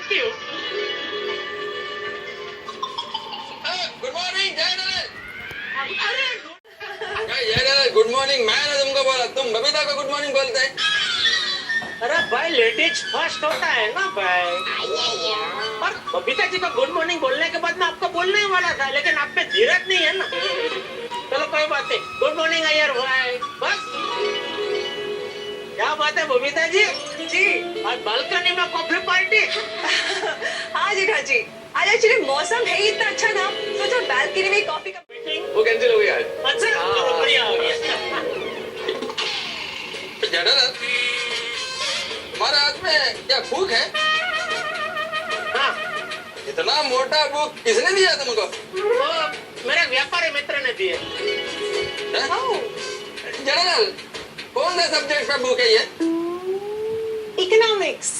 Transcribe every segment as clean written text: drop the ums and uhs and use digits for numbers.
Thank you. Good morning Jaydal. अरे Jaydal good morning मैंने तुमको बोला, तुम बबीता को गुड मॉर्निंग बोलते हैं। अरे भाई, लेडीज फर्स्ट होता है ना भाई। और बबीता जी को गुड मॉर्निंग बोलने के बाद मैं आपको बोलने ही वाला था, लेकिन आप में धीरज नहीं है ना। चलो कोई बात नहीं, गुड मॉर्निंग अय्यर भाई। बस क्या बात है बबीता जी? जी आज बालकनी में कॉफी पार्टी। हाँ जेठा जी, आज एक्चुअली मौसम है ही इतना अच्छा ना, तो जो बालकनी में कॉफी का मीटिंग वो कैंसिल हो गया आज। अच्छा, चलो बढ़िया हो गया। जयदल तुम्हारे हाथ में क्या बुक है? हाँ, इतना मोटा बुक किसने दिया तुमको? वो मेरे व्यापारी मित्र ने दिए। जयदल कौन सा सब्जेक्ट का बुक है ये? इकोनॉमिक्स।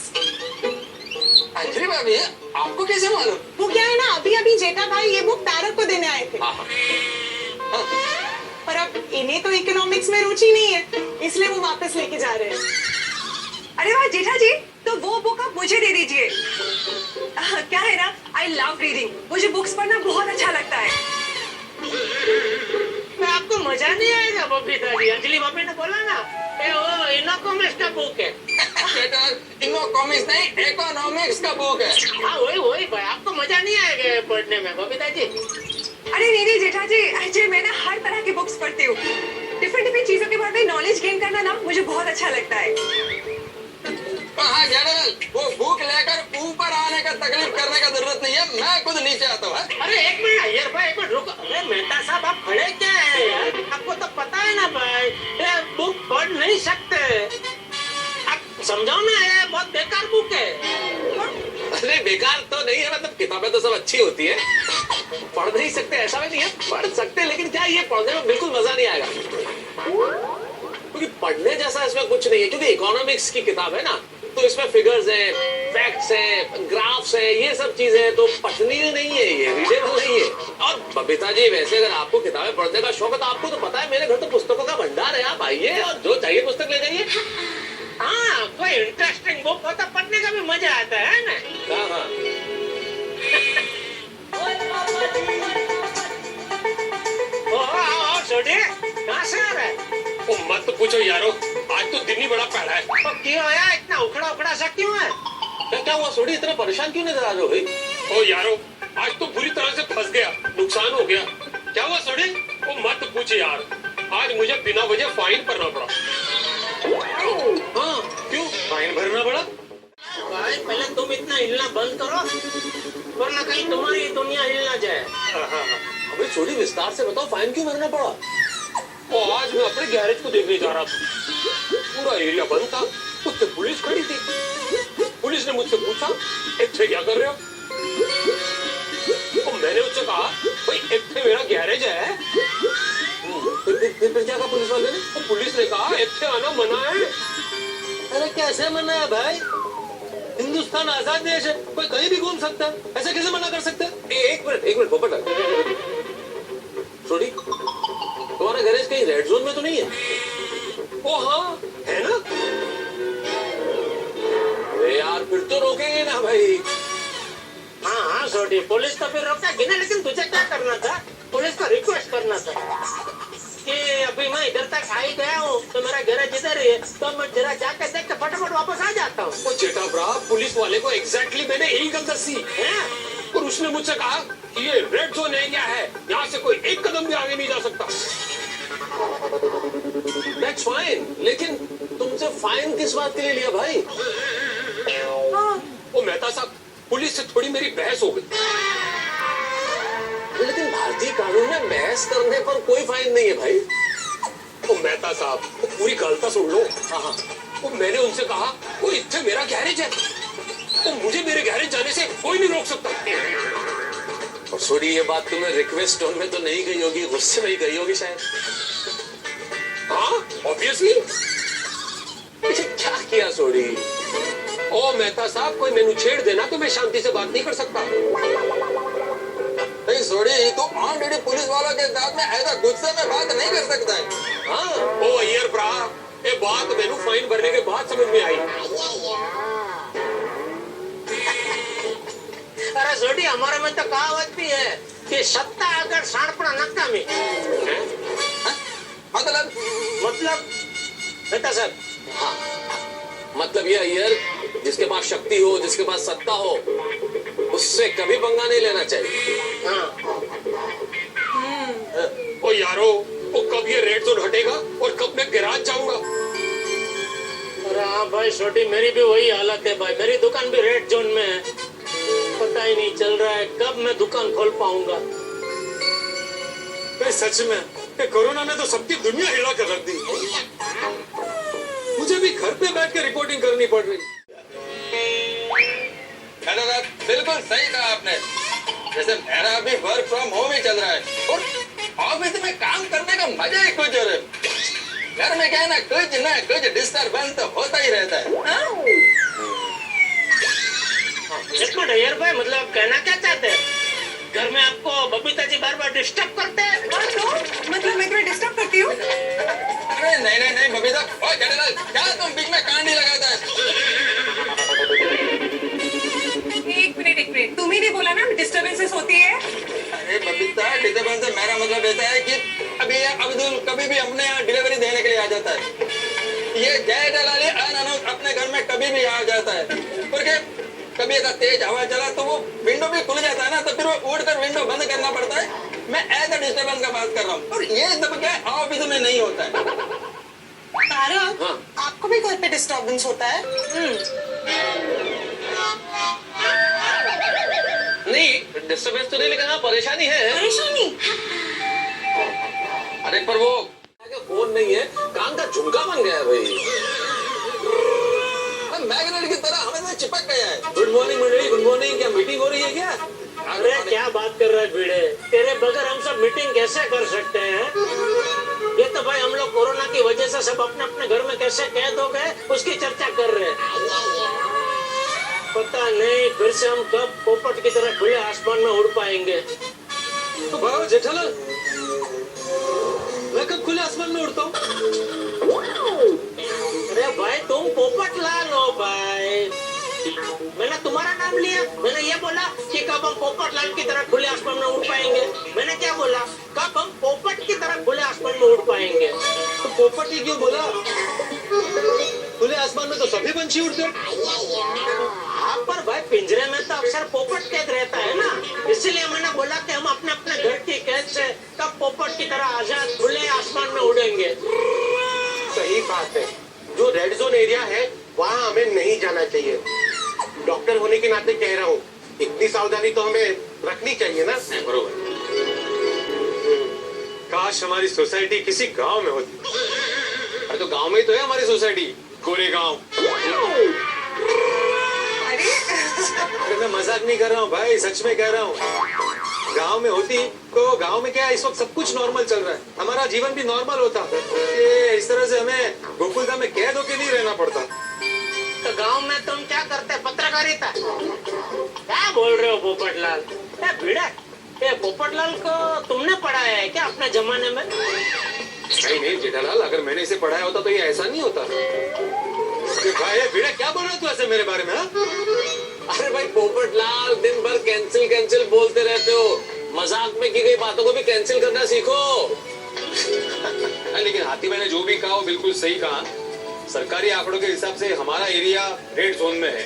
अरे भाभी आपको कैसे मालूम? वो क्या है ना, अभी अभी जेठा भाई ये बुक तारक को देने आए थे, हाँ। पर अब इन्हें तो इकोनॉमिक्स में रुचि नहीं है, इसलिए वो वापस लेके जा रहे हैं। अरे वाह जेठा जी, तो वो बुक आप मुझे दे दीजिए। क्या है ना, आई लव रीडिंग, मुझे बुक्स पढ़ना बहुत अच्छा लगता है। मैं आपको मजा नहीं आएगा बबीता जी। अंजलि भाभी ने बोला ना, ये वो इकोनॉमिक्स का बुक है। बेटा इकोनॉमिक्स नहीं, इकोनॉमिक्स का बुक है। हाँ वही भाई, आपको मजा नहीं आएगा पढ़ने में बबीता जी। अरे नहीं जेठा जी, एक्चुअली मैं ना हर तरह की बुक्स पढ़ती हूँ। डिफरेंट डिफरेंट चीजों के बारे में नॉलेज गेन करना ना मुझे बहुत अच्छा लगता है। हाँ जयदल, वो बुक लेकर ऊपर आने का तकलीफ करने का जरूरत नहीं है, मैं खुद नीचे आता हूँ। अरे एक मिनट अय्यर भाई, एक मिनट रुको। अरे मेहता साहब, आप खड़े क्या है यार? आपको तो पता है ना भाई, ये बुक पढ़ नहीं सकते। आप समझाओ ना, ये बहुत बेकार बुक है। अरे बेकार तो नहीं है, मतलब किताबें तो सब अच्छी होती है। पढ़ नहीं सकते ऐसा भी नहीं है, पढ़ सकते, लेकिन क्या ये पढ़ने में बिल्कुल मजा नहीं आएगा, क्योंकि पढ़ने जैसा इसमें कुछ नहीं है। क्योंकि इकोनॉमिक्स की किताब है ना, तो इसमें फिगर्स है, फैक्ट्स है, ग्राफ्स है, ये सब चीजें तो पठनीय नहीं है, ये रीडेबल नहीं है। और बबीता जी वैसे अगर आपको किताबें पढ़ने का शौक है तो आपको तो पता है मेरे घर तो पुस्तकों का भंडार है। आप आइए और जो चाहिए पुस्तक ले जाइए। हाँ, कोई इंटरेस्टिंग बुक हो तो पढ़ने का भी मजा आता है ना। हाँ हाँ। आओ छोटे, कहाँ से आ रहा है? ओ मत पूछो यारो, आज तो दिन ही बड़ा पैड़ा है। तो क्यों आया, इतना उखड़ा उखड़ा सा क्यों है? क्या हुआ सोडी, इतना परेशान क्यों नजर आ रहे हो भाई? ओ यारो, आज तो बुरी तरह से फंस गया, नुकसान हो गया। क्या हुआ सोडी? ओ मत पूछ यार, आज मुझे बिना वजह फाइन भरना पड़ा। हाँ क्यों फाइन भरना पड़ा? भाई पहले तुम इतना हिलना बंद करो, वरना कहीं तुम्हारी दुनिया हिल ना जाए। अबे सोडी विस्तार से बताओ, फाइन क्यों भरना पड़ा? ओ आज मैं अपने गैरेज को देखने जा रहा था, पूरा एरिया बंद था, उससे पुलिस खड़ी थी। पुलिस ने मुझसे पूछा इत्थे क्या कर रहे हो? तो मैंने उससे कहा भाई इत्थे मेरा गैरेज है। फिर क्या कहा पुलिस वाले ने? तो पुलिस ने कहा इत्थे आना मना है। अरे कैसे मना है भाई? हिंदुस्तान आजाद देश है, कोई कहीं भी घूम सकता है, ऐसे कैसे मना कर सकते हैं? एक मिनट पोपट, छोड़ी तुम्हारा गैरेज कहीं रेड जोन में तो नहीं है? ओ हाँ है ना। अरे यार फिर तो रोकेंगे ना भाई। हाँ छोटी, पुलिस तो फिर रोकेगी ना, लेकिन तुझे क्या करना था? पुलिस को रिक्वेस्ट करना था कि अभी मैं इधर तक आ ही गया हूँ, तो मेरा गैरेज इधर ही है, तो मैं जरा जाके देख के फटाफट वापस आ जाता हूँ। ओ जेठा ब्रा, पुलिस वाले को एग्जैक्टली मैंने यही गल दसी और उसने मुझसे कहा कि ये रेड जोन एरिया है, यहाँ से कोई एक कदम भी आगे नहीं जा सकता। That's fine, लेकिन तुमसे फाइन किस बात के लिए लिया भाई? ओ मेहता साहब, पुलिस से थोड़ी मेरी बहस हो गई। लेकिन भारतीय कानून में बहस करने पर कोई फाइन नहीं है भाई। ओ मेहता साहब, वो पूरी गलता सुन लो। हाँ तो मैंने उनसे कहा वो इत्थे मेरा गैरेज है, तो मुझे मेरे गैरेज जाने से कोई नहीं रोक सकता। और सोडी ये बात तुम्हें रिक्वेस्ट टोन में तो नहीं कही होगी, गुस्से में ही कही होगी शायद। हाँ ऑब्वियसली। क्या किया सोडी? ओ मेहता साहब, कोई मैंने छेड़ देना तो मैं शांति से बात नहीं कर सकता। नहीं सोडी, तो ऑन ड्यूटी पुलिस वालों के साथ में ऐसा गुस्से में बात नहीं कर सकता है। हाँ ओ अय्यर ब्रा, ये बात मैंने फाइन भरने के बाद समझ में आई। छोटी हमारे में तो कहावत भी है कि सत्ता अगर साड़पड़ा नकामी मतलब मतलब बेटा सर हाँ, मतलब ये अय्यर जिसके पास शक्ति हो, जिसके पास सत्ता हो, उससे कभी पंगा नहीं लेना चाहिए। हाँ ओ यारो, वो कब ये रेड जोन हटेगा और कब मैं गैराज जाऊंगा? अरे हाँ भाई छोटी, मेरी भी वही हालत है भाई। मेरी दुकान भी रेड जोन में है। पता ही नहीं चल रहा है कब मैं दुकान खोल पाऊंगा। भाई सच में ये कोरोना ने तो सबकी दुनिया हिला कर रख दी। मुझे भी घर पे बैठ के रिपोर्टिंग करनी पड़ रही। हेलो सर, बिल्कुल सही कहा आपने। जैसे मेरा अभी वर्क फ्रॉम होम ही चल रहा है और ऑफिस में काम करने का मजा ही कुछ और है। घर में क्या है ना कुछ डिस्टर्बेंस तो होता ही रहता है। एक मिनट अय्यर भाई, मतलब आप कहना क्या चाहते हैं? घर में आपको बबीता जी बार बार डिस्टर्ब करते हैं? हाँ तो मतलब मैं तुम्हें डिस्टर्ब करती हूँ? अरे नहीं बबीता, ओए जडेलाल, क्या तुम बीच में कान नहीं लगाता है? एक मिनट, तुम ही नहीं बोला ना डिस्टर्बेंसेस होती है? अरे बबीता, डिस्टर्बेंस से मेरा मतलब ऐसा है कि अभी ये अब्दुल कभी भी अपने यहाँ डिलीवरी देने के लिए आ जाता है। ये जय दलाली अनाउंस अपने घर में कभी भी आ जाता है, क्योंकि कभी अगर तेज हवा चला तो वो विंडो भी खुल जाता है ना, तो फिर वो उड़कर विंडो बंद करना पड़ता है। मैं ऐसा डिस्टर्बेंस का बात कर रहा हूँ और ये सब क्या ऑफिस में नहीं होता है। तारक, हाँ। आपको भी घर पे डिस्टर्बेंस होता है? नहीं, डिस्टर्बेंस तो नहीं, लेकिन हाँ परेशानी है। परेशानी? अरे पर वो फोन नहीं है, कान का झुमका बन गया है भाई। मैग्नेट की तरह हमें तो चिपक गया है। गुड मॉर्निंग मंडली, गुड मॉर्निंग। क्या मीटिंग हो रही है क्या? अरे क्या बात कर रहा है भिड़े, तेरे बगैर हम सब मीटिंग कैसे कर सकते हैं? ये तो भाई हम लोग कोरोना की वजह से सब अपने अपने घर में कैसे कैद हो गए उसकी चर्चा कर रहे हैं। पता नहीं फिर से हम कब पोपट की तरह खुले आसमान में उड़ पाएंगे। तो भाई जेठालाल, मैं कब खुले आसमान में उड़ता हूँ? अरे भाई तुम पोपट लाल हो भाई। मैंने तुम्हारा नाम लिया, मैंने ये बोला कि कब हम पोपट लाल की तरह खुले आसमान में उड़ पाएंगे। मैंने क्या बोला? कब हम पोपट की तरह खुले आसमान में उड़ पाएंगे। तो पोपट ही क्यों बोला? खुले आसमान में तो सभी पंछी उड़ते हैं। हाँ पर भाई पिंजरे में तो अक्सर पोपट कैद रहता है ना, इसीलिए मैंने बोला कि हम अपने अपने घर की कैद से कब पोपट की तरह आजाद खुले आसमान में उड़ेंगे। सही बात है। जो रेड जोन एरिया है वहाँ हमें नहीं जाना चाहिए। डॉक्टर होने के नाते कह रहा हूँ, इतनी सावधानी तो हमें रखनी चाहिए ना। बरोबर। काश हमारी सोसाइटी किसी गांव में होती। अरे तो गांव में ही तो है हमारी सोसाइटी, गोरेगांव। अरे अरे मैं मजाक नहीं कर रहा हूँ भाई, सच में कह रहा हूँ। गांव में होती तो गांव में क्या इस वक्त सब कुछ नॉर्मल चल रहा है, हमारा जीवन भी नॉर्मल होता। ये इस तरह से हमें गोकुलधाम में कैद होके नहीं रहना पड़ता। तो गांव में तुम क्या करते? पत्रकारिता? क्या बोल रहे हो पोपटलाल? भिड़ा, ये पोपटलाल को तुमने पढ़ाया है क्या अपने जमाने में? नहीं जेठालाल, अगर मैंने इसे पढ़ाया होता तो ये ऐसा नहीं होता। अरे भाई भिड़ा, क्या बोल रहा तू ऐसे मेरे बारे में? अरे भाई पोपटलाल, दिन भर कैंसिल बोलते रहते हो। मजाक में की गई बातों को भी कैंसिल करना सीखो। लेकिन हाथी भाई ने जो भी कहा वो बिल्कुल सही कहा। सरकारी आंकड़ों के हिसाब से हमारा एरिया रेड जोन में है,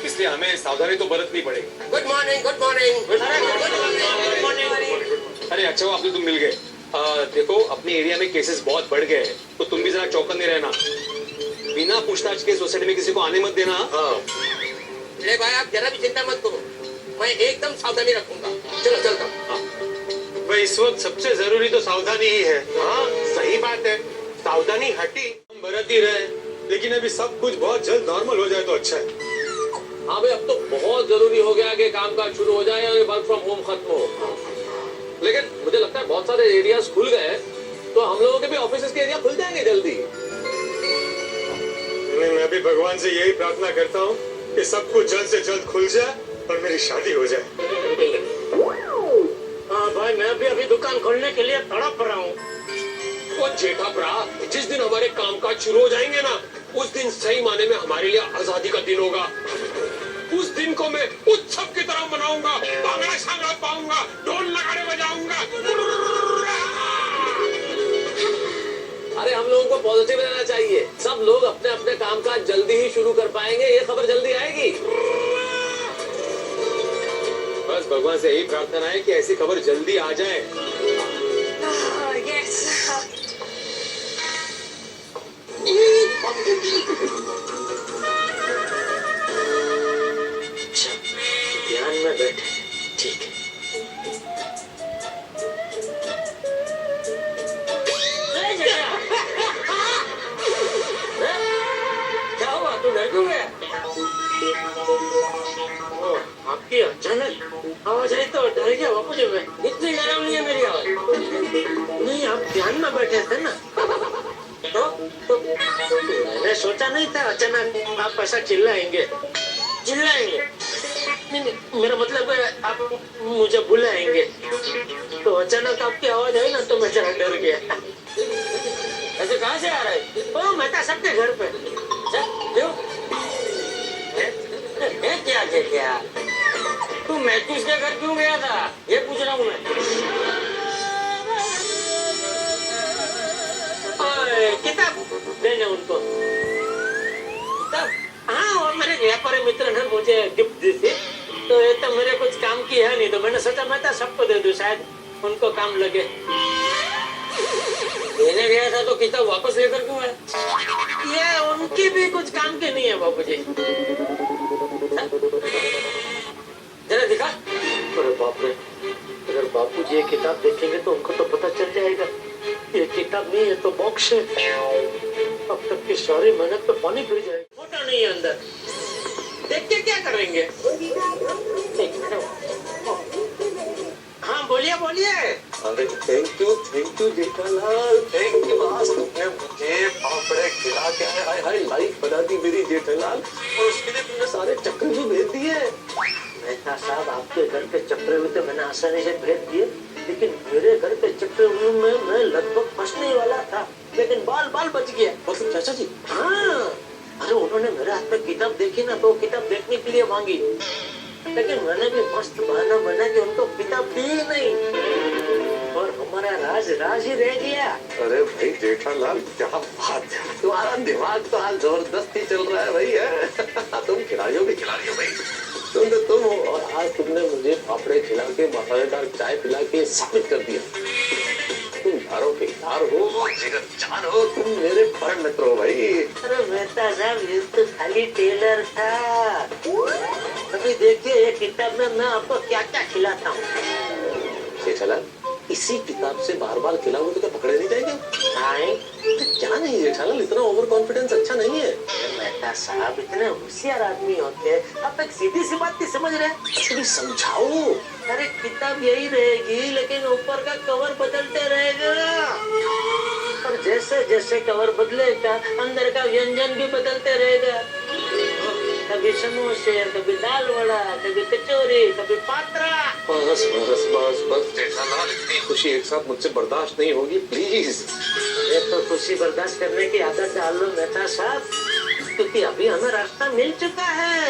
इसलिए हमें सावधानी तो बरतनी पड़ेगी। Good morning, good morning. Good morning. अरे अच्छा हुआ तुम मिल गए। देखो अपने एरिया में केसेस बहुत बढ़ गए हैं, तो तुम भी जरा चौकन्ने रहना। बिना पूछताछ के सोसाइटी में किसी को आने मत देना। अरे भाई आप जरा भी चिंता मत करो, मैं एकदम सावधानी रखूंगा। चलो चलता हूँ। भाई इस वक्त सबसे जरूरी तो सावधानी ही है। हाँ सही बात है, सावधानी हटी हम बरत ही रहे, लेकिन अभी सब कुछ बहुत जल्द नॉर्मल हो जाए तो अच्छा है। हाँ भाई अब तो बहुत जरूरी हो गया कि काम काज शुरू हो जाए और वर्क फ्रॉम होम खत्म हो। लेकिन मुझे लगता है बहुत सारे एरियाज खुल गए, तो हम लोगों के भी ऑफिस के एरिया खुल जाएंगे जल्दी। मैं भी भगवान से यही प्रार्थना करता हूँ कि सब कुछ जल्द से जल्द खुल जाए और मेरी शादी हो जाए। हाँ भाई मैं भी अभी दुकान खोलने के लिए तड़प रहा हूँ। वो जेठा भरा, जिस दिन हमारे कामकाज शुरू हो जाएंगे ना, उस दिन सही माने में हमारे लिए आजादी का दिन होगा। उस दिन इनको मैं उत्सव की तरह मनाऊंगा, भांगड़ा सांगड़ा पाऊंगा, ढोल नगाड़े बजाऊंगा। अरे हम लोगों को पॉजिटिव रहना चाहिए। सब लोग अपने अपने काम काज जल्दी ही शुरू कर पाएंगे, ये खबर जल्दी आएगी। बस भगवान से यही प्रार्थना है कि ऐसी खबर जल्दी आ जाए। यस अच्छा, ध्यान में बैठे, ठीक है। क्या हुआ, तू डर क्यों गया? ओह, आपकी अचानक आवाज आई तो डर गया बापू जी मैं। इतनी डरावनी है मेरी आवाज? नहीं, आप ध्यान में बैठे थे ना, तो मैंने सोचा नहीं था अचानक आप ऐसा चिल्लाएंगे। नहीं, मेरा मतलब है आप मुझे बुलाएंगे, तो अचानक आपकी आवाज आई ना तो मैं जरा डर गया। ऐसे कहाँ से आ रहा है? ओ, मेहता साहब के घर पे। क्यों? क्या तू महतूस के घर क्यों गया था, ये पूछ रहा हूँ मैं। किताब देने उनको। किताब? हाँ, और मेरे व्यापारी मित्र ने मुझे गिफ्ट दी थी, तो ये तो मेरे कुछ काम की है नहीं, तो मैंने सोचा मैं तो सबको दे दूं, शायद उनको काम लगे। देने गया था तो किताब वापस लेकर क्यों आया? ये उनकी भी कुछ काम की नहीं है बाबूजी। जरा दिखा। अरे बाप रे, अगर बापूजी ये किताब देखेंगे तो उनको तो पता चल जाएगा ये किताब नहीं है तो बॉक्स है। अब तक की सारी मेहनत पे पानी फिर जाएगा। फोटो नहीं है अंदर, देख के क्या करेंगे? हाँ बोलिए बोलिए। अरे thank you Jethalal, thank you. आज तुमने मुझे पापड़े खिला के हाय हाय लाइफ बना दी मेरी जेठालाल, और उसके लिए तुमने सारे चक्कर भी भेज दिए। मेहता साहब, आपके घर के चक्रव्यूह तो मैंने आसानी से भेज दिए, लेकिन मेरे घर के चक्रव्यूह में मैं लगभग फंसने वाला था, लेकिन बाल बाल बच गया। मतलब चाचा जी? हाँ, अरे उन्होंने मेरे हाथ में किताब देखी ना तो किताब देखने के लिए मांगी, लेकिन मैंने भी मस्त बहाना बना के उनको किताब दी नहीं, और हमारा राज राज ही रह गया। अरे भाई जेठालाल, क्या बात है, तुम्हारा दिमाग तो आज जबरदस्ती चल रहा है भाई है। तुम खिलाड़ियों भी खिलाड़ी हो भाई, तुम हो। और आज तुमने मुझे पापड़े खिला के मसालेदार चाय पिला के साबित कर दिया तुम यारों के यार हो, जिगर जान हो, तुम मेरे परम मित्र हो भाई। अरे मेहता साहब, ये तो खाली टेलर था। अभी देखिए ये किताब में मैं आपको क्या क्या खिलाता हूँ। जेठालाल, इसी किताब से बार बार खिलाओगे तो क्या पकड़े नहीं जाएंगे? क्या नहीं जेठालाल, इतना ओवर कॉन्फिडेंस अच्छा नहीं है। मेहता साहब, इतने होशियार आदमी होते हैं, आप एक सीधी सी बात नहीं समझ रहे? थोड़ी समझाओ। अरे किताब यही रहेगी, लेकिन ऊपर का कवर बदलते रहेगा, और जैसे जैसे कवर बदलेगा अंदर का व्यंजन भी बदलते रहेगा। कभी समोसे, कभी दाल वड़ा, कभी कचौरी, कभी पात्रा। बस बस बस बस जेठालाल, इतनी खुशी एक साथ मुझसे बर्दाश्त नहीं होगी, प्लीज। ये तो खुशी बर्दाश्त करने की आदत डाल लो मेहता साहब, क्योंकि अभी हमें रास्ता मिल चुका है।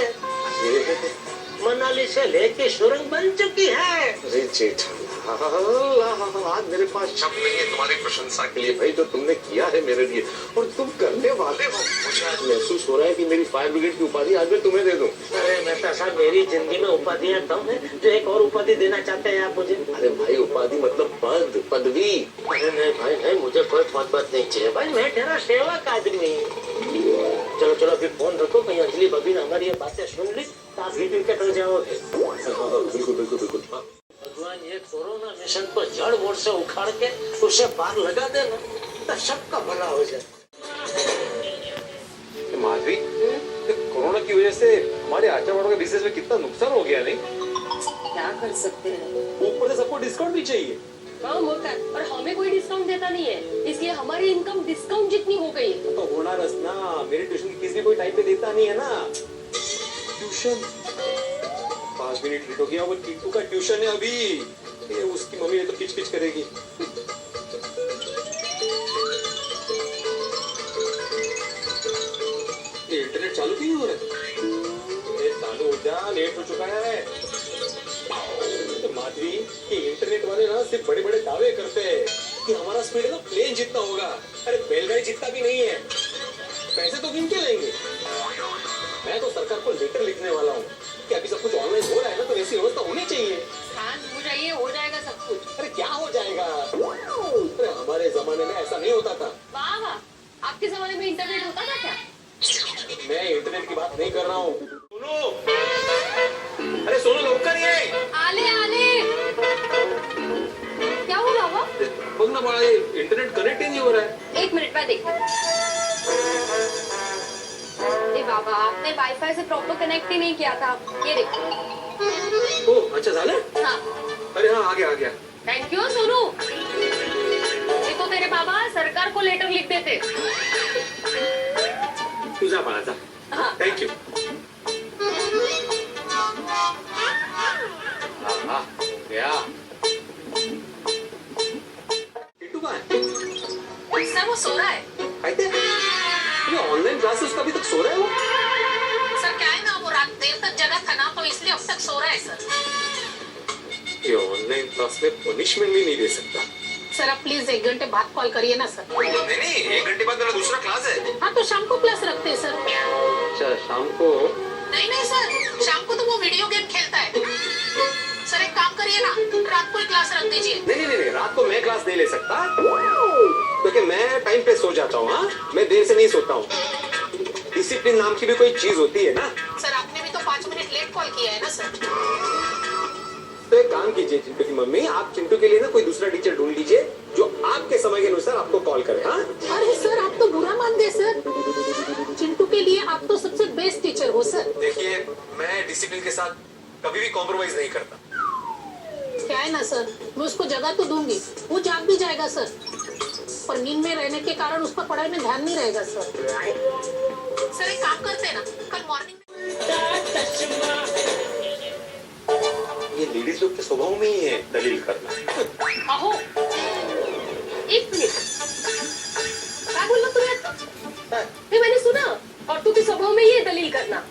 मनाली से लेके सुरंग बन चुकी है। अरे जेठालाल, आज मेरे पास शब्द नहीं है तुम्हारी प्रशंसा के लिए भाई, जो तुमने किया है मेरे लिए, और तुम करने वाले हो। मुझे आज महसूस हो रहा है कि मेरी फायर ब्रिगेड की उपाधि आज मैं तुम्हें दे दूं। अरे मेहता साहब, मेरी जिंदगी में उपाधियां कम है, जो एक और उपाधि देना चाहते हैं आप मुझे? अरे भाई, उपाधि मतलब पद, पदवी। अरे नहीं भाई नहीं, मुझे कोई पद नहीं चाहिए भाई, मैं तेरा सेवक आदमी। चलो चलो अभी फोन रखो, कहीं अंजलि बबी ने हमारी ये बातें सुन ली तो आप ही विकेट हो जाओगे। बिल्कुल बिल्कुल बिल्कुल। भगवान ये कोरोना मिशन को जड़ बोर से उखाड़ के उसे पार लगा देना तो सबका भला हो जाए। माधवी, कोरोना की वजह से हमारे आचार वालों के बिजनेस में कितना नुकसान हो गया नहीं? क्या कर सकते हैं, ऊपर से सबको डिस्काउंट भी चाहिए। काम होता है और हमें कोई डिस्काउंट देता नहीं है, इसलिए हमारी इनकम डिस्काउंट जितनी हो गई है। तो होना रस ना, मेरी ट्यूशन की फीस भी कोई टाइम पे देता नहीं है ना। ट्यूशन 5 मिनट लेट हो गया, वो टीटू का ट्यूशन है अभी, ये उसकी मम्मी तो किच किच करेगी। ये इंटरनेट चालू क्यों हो रहा है? ये चालू हो जा, बड़ा लेट हो चुका है। तो माधवी, ये इंटरनेट वाले ना सिर्फ बड़े बड़े दावे करते हैं कि हमारा स्पीड ना प्लेन जितना होगा। अरे बैलगाड़ी जितना भी नहीं है। पैसे तो गिन के लेंगे। मैं तो सरकार को लेटर लिखने वाला हूँ कि अभी सब कुछ ऑनलाइन हो रहा है ना, तो ऐसी व्यवस्था होनी चाहिए। शांत हो जाइए, हो जाएगा सब कुछ। अरे क्या हो जाएगा? अरे हमारे जमाने में ऐसा नहीं होता था। वाह वाह, आपके जमाने में इंटरनेट होता था क्या? मैं इंटरनेट की बात नहीं कर रहा हूँ। सुनो, अरे सोनू लवकर ये आले आले, क्या हुआ बाबा? बघ ना बाळा, इंटरनेट कनेक्ट ही नहीं हो रहा है। 1 मिनट में देखो। ए बाबा, आपने वाईफाई से प्रॉपर कनेक्ट ही नहीं किया था। ये देखो। ओ अच्छा झालं? हाँ, अरे हाँ, आ गया। Thank you Sonu. ये तो तेरे बाबा सरकार को लेटर लिख देते। तुझा बाळाचा हाँ, थँक्यू। हाँ हो गया। किट्टू कहाँ है? सर वो सो रहा है। काय ते? ये ऑनलाइन क्लासेस का अभी तक सो रहा है वो? सर क्या है ना, वो रात देर तक जगा था ना, तो इसलिए अब तक सो रहा है सर। ये ऑनलाइन क्लास में पनिशमेंट भी नहीं दे सकता। सर आप प्लीज 1 घंटे बाद कॉल करिए ना सर। नहीं, 1 घंटे बाद मेरा दूसरा क्लास है। हाँ तो शाम को क्लास रखते हैं सर। अच्छा, शाम को? नहीं सर, शाम को तो वो वीडियो गेम खेलता है। सर एक काम करिए ना, रात को ही क्लास रख दीजिए। नहीं, रात को मैं क्लास नहीं ले सकता क्योंकि मैं टाइम पे सो जाता हूँ। हाँ, मैं देर से नहीं सोता हूँ। डिसिप्लिन नाम की भी कोई चीज होती है ना। सर आपने भी तो 5 मिनट लेट कॉल किया है ना सर। तो एक काम कीजिए चिंटू की मम्मी, आप चिंटू के लिए ना कोई दूसरा टीचर ढूंढ लीजिए जो आपके समय के अनुसार आपको कॉल करे। हाँ, अरे सर आप तो बुरा मान गए सर। चिंटू के लिए आप तो सबसे बेस्ट टीचर हो सर। देखिए मैं डिसिप्लिन के साथ कभी भी कॉम्प्रोमाइज नहीं करता। क्या है ना सर, मैं उसको जगह तो दूंगी, वो जाग भी जाएगा सर, पर नींद में रहने के कारण उस पर पढ़ाई में ध्यान नहीं रहेगा सर। सर एक काम करते हैं ना, कल मॉर्निंग ये लेडीज लोग के स्वभाव में ही है दलील करना। अहो, 1 मिनिट, क्या बोलना तुम्हें आता? नहीं मैंने सुना, और तू के स्वभाव में ये दलील करना।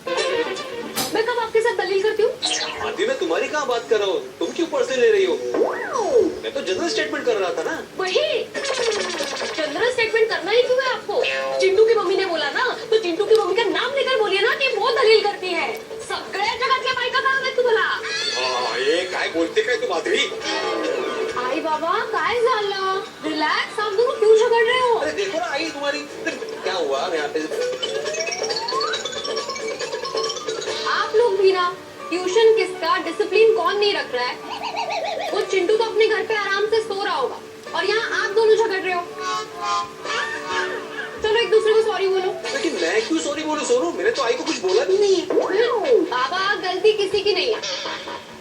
मैं कब आपके साथ दलील करती हूँ? आदि मैं तुम्हारी कहाँ बात कर रहा हूँ, तुम क्यों पर्सनल ले रही हो? मैं तो जनरल स्टेटमेंट कर रहा था ना। वही जनरल स्टेटमेंट करना ही क्यों है आपको? चिंटू की मम्मी ने बोला ना, तो चिंटू की मम्मी का नाम लेकर बोलिए ना कि वो दलील करती है। सगळ्या जगातल्या बायका करतात तुम्हाला। ये काय बोलते काय तू माधवी? आई बाबा काय झालं? रिलैक्स, आप दोनों क्यों झगड़ रहे हो? अरे देखो ना आई तुम्हारी, क्या हुआ? मैं यहाँ पे आप लोग भी ना, ट्यूशन किसका, डिसिप्लिन कौन नहीं रख रहा है? वो चिंटू तो अपने घर पे आराम से सो रहा होगा और यहाँ आप दोनों झगड़ रहे हो। चलो एक दूसरे को सॉरी बोलो। लेकिन मैं क्यों सॉरी बोलूं सोनू? मैंने तो आई को कुछ बोला भी नहीं है। बाबा गलती किसी की नहीं है,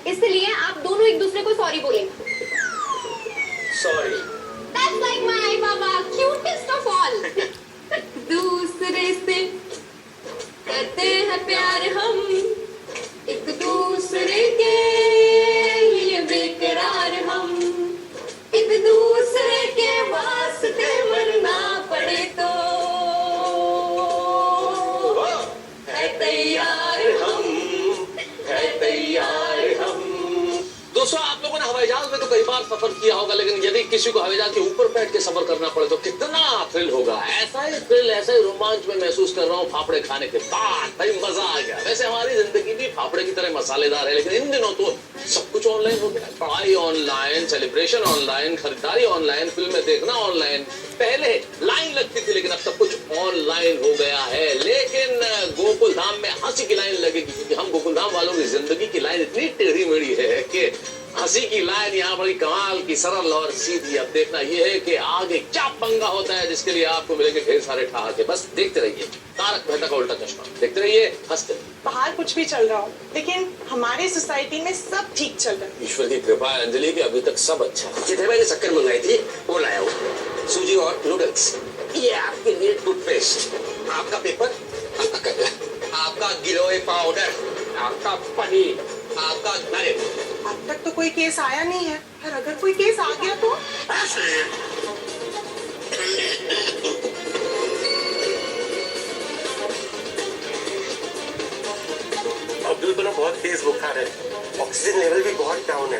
इसलिए आप दोनों एक दूसरे को सॉरी बोलेंगे। Sorry. That's like my Baba, cutest of all. दूसरे से करते हैं प्यार हम, एक दूसरे के लिए बेकरार हम, एक दूसरे के वास्ते मरना पड़े तो है तैयार हम, है तैयार हम। दोस्तों आप लोगों ने हवाई जहाज में तो कई बार सफर किया होगा, लेकिन यदि किसी को हवाई जहाज के ऊपर बैठ के सफर करना पड़े तो कितना थ्रिल होगा। ऐसा ही थ्रिल, ऐसा ही रोमांच में महसूस कर रहा हूँ फाफड़े खाने के बाद। भाई मजा आ गया। वैसे हमारी जिंदगी भी फाफड़े की तरह मसालेदार है, लेकिन इन दिनों तो सब कुछ ऑनलाइन हो गया। पढ़ाई ऑनलाइन, सेलिब्रेशन ऑनलाइन, खरीदारी ऑनलाइन, फिल्में देखना ऑनलाइन। पहले लाइन लगती थी, लेकिन अब सब कुछ ऑनलाइन हो गया है। लेकिन गोकुल धाम में हंसी की लाइन लगेगी, क्योंकि हम गोकुल धाम वालों की जिंदगी की लाइन इतनी टेढ़ी मेढ़ी है कि हंसी की लाइन यहाँ बड़ी कमाल की सरल और सीधी। अब देखना ये है कि आगे क्या पंगा होता है, जिसके लिए आपको मिलेंगे ढेर सारे ठहाके। बस देखते रहिए तारक मेहता का उल्टा चश्मा, देखते रहिए, हंसते रहिए। बाहर कुछ भी चल रहा हो, लेकिन हमारे सोसाइटी में सब ठीक चल रहा है। ईश्वर की कृपा है अंजलि की अभी तक सब अच्छा है। जितने मैंने शक्कर मंगाई थी वो लाया हूँ, सूजी और नूडल्स। ये आपके लिए टूथपेस्ट, आपका पेपर, आपका गिलोय पाउडर, आपका पनीर, आपका नारियल। अब तक तो कोई केस आया नहीं है, और अगर कोई केस आ गया तो अब्दुल को ना बहुत तेज बुखार है, ऑक्सीजन लेवल भी बहुत डाउन है।